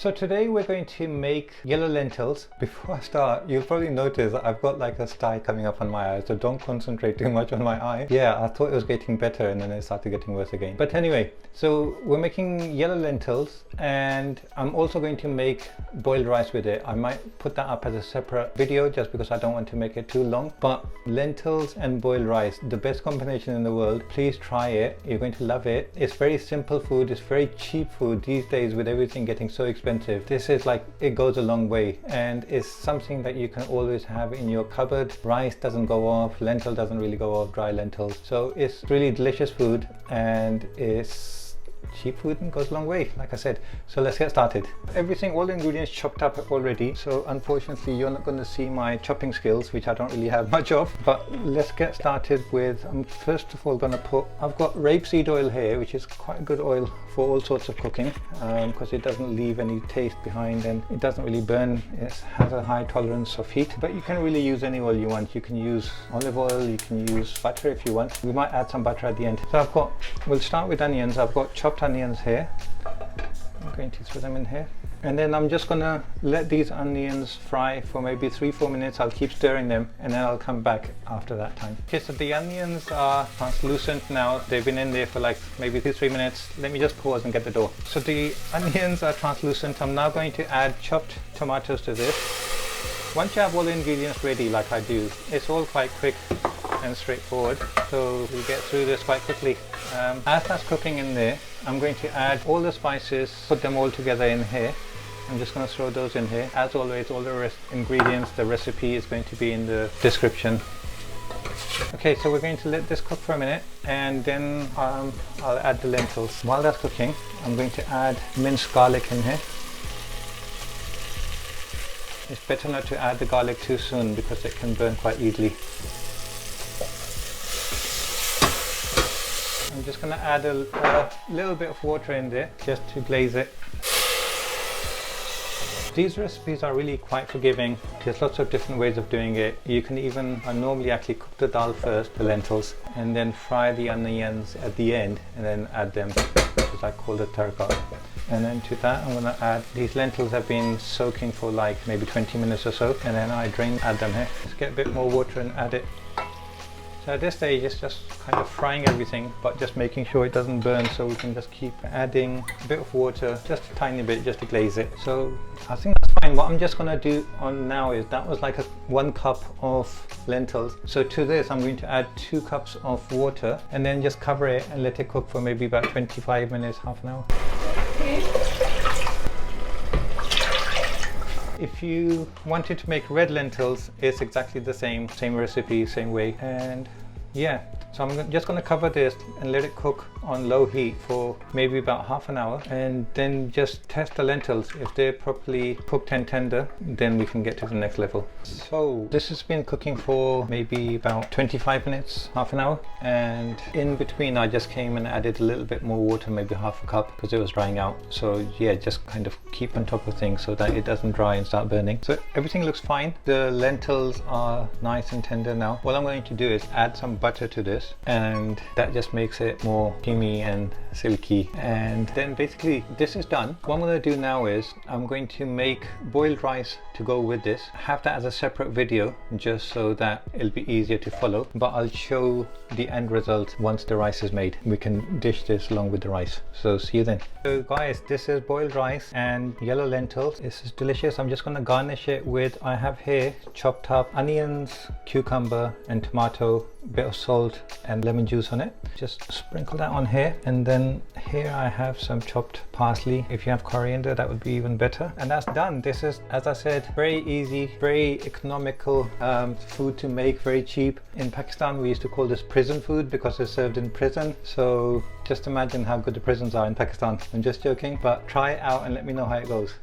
So today we're going to make yellow lentils. Before I start, you'll probably notice that I've got like a sty coming up on my eye, so don't concentrate too much on my eye. Yeah, I thought it was getting better and then it started getting worse again. But anyway, so we're making yellow lentils and I'm also going to make boiled rice with it. I might put that up as a separate video just because I don't want to make it too long. But lentils and boiled rice, the best combination in the world. Please try it. You're going to love it. It's very simple food. It's very cheap food these days with everything getting so expensive. This is like, it goes a long way and it's something that you can always have in your cupboard. Rice doesn't go off, lentil doesn't really go off, dry lentils. So it's really delicious food and it's cheap food and goes a long way, like I said. So let's get started. Everything, all the ingredients chopped up already, so unfortunately you're not going to see my chopping skills, which I don't really have much of. But let's get started with, I'm first of all going to put, I've got rapeseed oil here, which is quite a good oil for all sorts of cooking because it doesn't leave any taste behind and it doesn't really burn. It has a high tolerance of heat, but you can really use any oil you want. You can use olive oil, you can use butter if you want. We might add some butter at the end. So I've got, we'll start with onions. I've got chopped onions here. I'm going to throw them in here. And then I'm just gonna let these onions fry for maybe 3-4 minutes. I'll keep stirring them and then I'll come back after that time. Okay, so the onions are translucent now. They've been in there for like maybe 2-3 minutes. Let me just pause and get the door. So the onions are translucent. I'm now going to add chopped tomatoes to this. Once you have all the ingredients ready, like I do, it's all quite quick and straightforward, so we'll get through this quite quickly. As that's cooking in there, I'm going to add all the spices, put them all together in here. I'm just going to throw those in here. As always, all the ingredients, the recipe is going to be in the description. Okay, so we're going to let this cook for a minute and then I'll add the lentils. While that's cooking, I'm going to add minced garlic in here. It's better not to add the garlic too soon because it can burn quite easily. I'm just going to add a little bit of water in there just to glaze it. These recipes are really quite forgiving. There's lots of different ways of doing it. You can even normally actually cook the dal first, the lentils, and then fry the onions at the end and then add them, which is I call the tarka. And then to that I'm going to add, these lentils have been soaking for like maybe 20 minutes or so, and then I add them here. Just get a bit more water and add it. So at this stage it's just kind of frying everything but just making sure it doesn't burn, so we can just keep adding a bit of water, just a tiny bit, just to glaze it. So I think that's fine. What I'm just going to do on now is, that was like 1 cup of lentils. So to this I'm going to add 2 cups of water and then just cover it and let it cook for maybe about 25 minutes, half an hour. If you wanted to make red lentils, it's exactly the same recipe, same way. And yeah, so I'm just going to cover this and let it cook on low heat for maybe about half an hour, and then just test the lentils. If they're properly cooked and tender, then we can get to the next level. So this has been cooking for maybe about 25 minutes, half an hour, and in between I just came and added a little bit more water, maybe half a cup, because it was drying out. So yeah, just kind of keep on top of things so that it doesn't dry and start burning. So everything looks fine. The lentils are nice and tender now. What I'm going to do is add some butter to this, and that just makes it more creamy and silky. And then basically this is done. What I'm going to do now is I'm going to make boiled rice to go with this. Have that as a separate video just so that it'll be easier to follow, but I'll show the end result once the rice is made. We can dish this along with the rice. So see you then. So guys, this is boiled rice and yellow lentils. This is delicious. I'm just going to garnish it with, I have here chopped up onions, cucumber and tomato, bit of salt and lemon juice on it. Just sprinkle that on here, and then here I have some chopped parsley. If you have coriander, that would be even better. And that's done. This is, as I said, very easy, very economical food to make, very cheap. In Pakistan we used to call this prison food because it's served in prison. So just imagine how good the prisons are in Pakistan. I'm just joking, but try it out and let me know how it goes.